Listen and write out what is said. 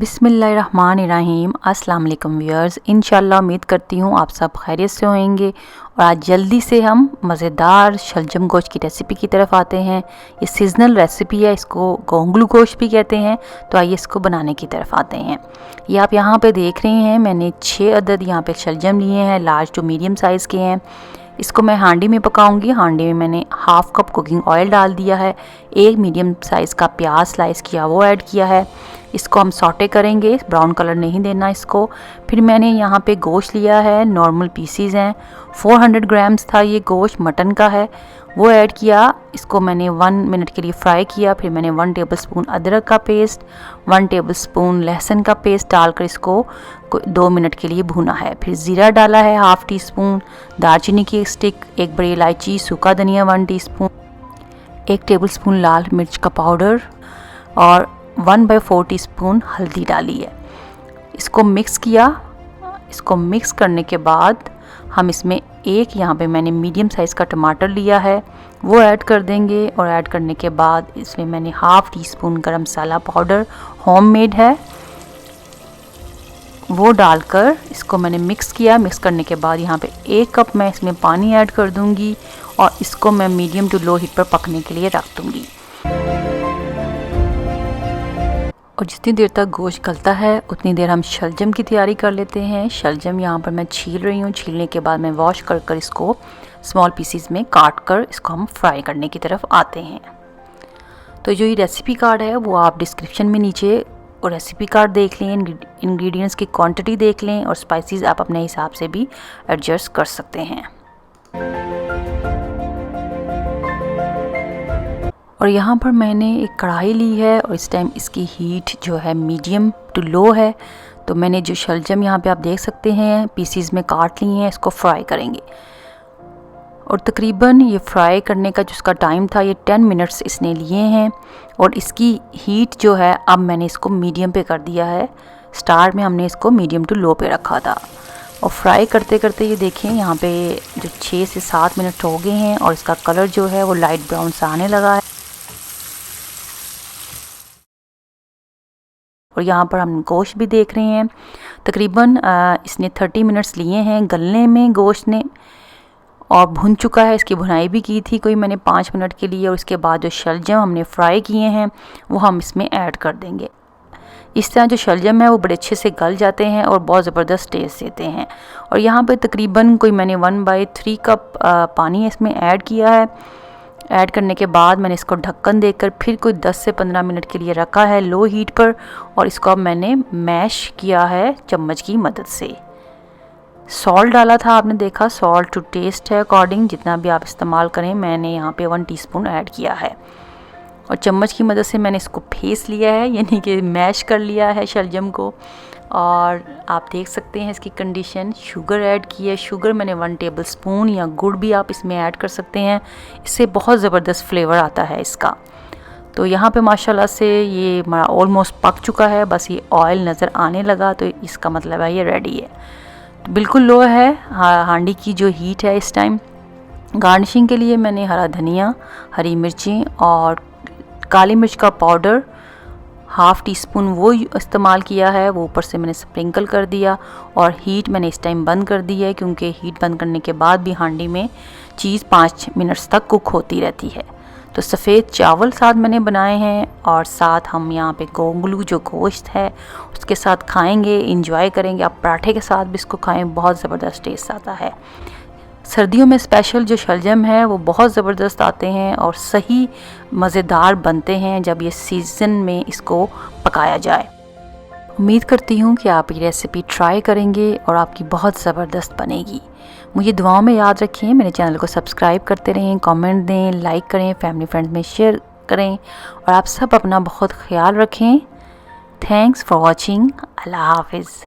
बिस्मिल्लाहिर्रहमानिर्रहीम। अस्सलाम वालेकुम व्यूअर्स, इंशाल्लाह उम्मीद करती हूँ आप सब खैरियत से होंगे। और आज जल्दी से हम मज़ेदार शलजम गोश्त की रेसिपी की तरफ आते हैं। ये सीजनल रेसिपी है, इसको गोंगलू गोश्त भी कहते हैं। तो आइए इसको बनाने की तरफ आते हैं। ये आप यहाँ पे देख रहे हैं, मैंने 6 अदद यहाँ पे शलजम लिए हैं, लार्ज टू मीडियम साइज़ के हैं। इसको मैं हांडी में पकाऊंगी। हांडी में मैंने हाफ़ कप कुकिंग ऑयल डाल दिया है, एक मीडियम साइज़ का प्याज स्लाइस किया वो ऐड किया है। इसको हम सॉटे करेंगे, ब्राउन कलर नहीं देना इसको। फिर मैंने यहाँ पे गोश्त लिया है, नॉर्मल पीसीज हैं, 400 ग्राम्स था ये गोश्त, मटन का है, वो ऐड किया। इसको मैंने 1 मिनट के लिए फ्राई किया। फिर मैंने 1 टेबलस्पून अदरक का पेस्ट, 1 टेबलस्पून लहसुन का पेस्ट डालकर इसको 2 मिनट के लिए भूना है। फिर ज़ीरा डाला है हाफ़ टी स्पून, दालचीनी की एक स्टिक, एक बड़ी इलायची, सूखा धनिया 1 टीस्पून, 1 टेबलस्पून लाल मिर्च का पाउडर और 1/4 टीस्पून हल्दी डाली है। इसको मिक्स किया। इसको मिक्स करने के बाद हम इसमें एक यहाँ पे मैंने मीडियम साइज़ का टमाटर लिया है, वो ऐड कर देंगे। और ऐड करने के बाद इसमें मैंने हाफ़ टी स्पून गरम मसाला पाउडर होममेड है, वो डालकर इसको मैंने मिक्स किया। मिक्स करने के बाद यहाँ पे 1 कप मैं इसमें पानी ऐड कर दूँगी और इसको मैं मीडियम टू लो हीट पर पकने के लिए रख दूँगी। और जितनी देर तक गोश्त गलता है उतनी देर हम शलजम की तैयारी कर लेते हैं। शलजम यहाँ पर मैं छील रही हूँ। छीलने के बाद मैं वॉश कर कर इसको स्मॉल पीसीज में काट कर इसको हम फ्राई करने की तरफ आते हैं। तो जो ये रेसिपी कार्ड है वो आप डिस्क्रिप्शन में नीचे और रेसिपी कार्ड देख लें, इंग्रेडिएंट्स की क्वांटिटी देख लें और स्पाइसेस आप अपने हिसाब से भी एडजस्ट कर सकते हैं। और यहाँ पर मैंने एक कढ़ाई ली है और इस टाइम इसकी हीट जो है मीडियम टू लो है। तो मैंने जो शलजम यहाँ पे आप देख सकते हैं पीसीज में काट ली हैं, इसको फ्राई करेंगे। और तकरीबन ये फ्राई करने का जो इसका टाइम था ये 10 मिनट्स इसने लिए हैं। और इसकी हीट जो है अब मैंने इसको मीडियम पे कर दिया है। स्टार्ट में हमने इसको मीडियम टू लो पे रखा था। और फ्राई करते करते ये देखें यहाँ पे जो 6 से 7 मिनट हो गए हैं और इसका कलर जो है वो लाइट ब्राउन सा आने लगा है। और यहाँ पर हम गोश्त भी देख रहे हैं, तकरीबन इसने 30 मिनट्स लिए हैं गलने में गोश्त ने, और भुन चुका है। इसकी भुनाई भी की थी कोई मैंने 5 मिनट के लिए। और उसके बाद जो शलजम हमने फ्राई किए हैं वो हम इसमें ऐड कर देंगे। इस तरह जो शलजम है वो बड़े अच्छे से गल जाते हैं और बहुत ज़बरदस्त टेस्ट देते हैं। और यहाँ पे तकरीबन कोई मैंने 1/3 कप पानी इसमें ऐड किया है। ऐड करने के बाद मैंने इसको ढक्कन देकर फिर कोई 10 से 15 मिनट के लिए रखा है लो हीट पर। और इसको अब मैंने मैश किया है चम्मच की मदद से। सॉल्ट डाला था, आपने देखा, सॉल्ट टू टेस्ट है अकॉर्डिंग, जितना भी आप इस्तेमाल करें। मैंने यहाँ पे 1 टीस्पून ऐड किया है और चम्मच की मदद से मैंने इसको फेस लिया है, यानी कि मैश कर लिया है शलजम को। और आप देख सकते हैं इसकी कंडीशन। शुगर ऐड की है, शुगर मैंने 1 टेबलस्पून, या गुड़ भी आप इसमें ऐड कर सकते हैं, इससे बहुत ज़बरदस्त फ्लेवर आता है इसका। तो यहाँ पे माशाल्लाह से ये हमारा ऑलमोस्ट पक चुका है, बस ये ऑयल नज़र आने लगा तो इसका मतलब है ये रेडी है। तो बिल्कुल लो है हांडी की जो हीट है इस टाइम। गार्निशिंग के लिए मैंने हरा धनिया, हरी मिर्ची और काली मिर्च का पाउडर हाफ़ टी स्पून वो इस्तेमाल किया है, वो ऊपर से मैंने स्प्रिंकल कर दिया। और हीट मैंने इस टाइम बंद कर दी है, क्योंकि हीट बंद करने के बाद भी हांडी में चीज़ 5 मिनट्स तक कुक होती रहती है। तो सफ़ेद चावल साथ मैंने बनाए हैं और साथ हम यहाँ पे गोंगलू जो गोश्त है उसके साथ खाएंगे, इंजॉय करेंगे। आप पराठे के साथ भी इसको खाएं, बहुत ज़बरदस्त टेस्ट आता है। सर्दियों में स्पेशल जो शलजम है वो बहुत ज़बरदस्त आते हैं और सही मज़ेदार बनते हैं जब ये सीज़न में इसको पकाया जाए। उम्मीद करती हूँ कि आप ये रेसिपी ट्राई करेंगे और आपकी बहुत ज़बरदस्त बनेगी। मुझे दुआओं में याद रखें, मेरे चैनल को सब्सक्राइब करते रहें, कमेंट दें, लाइक करें, फैमिली फ्रेंड्स में शेयर करें। और आप सब अपना बहुत ख्याल रखें। Thanks for watching. अल्लाह हाफिज़।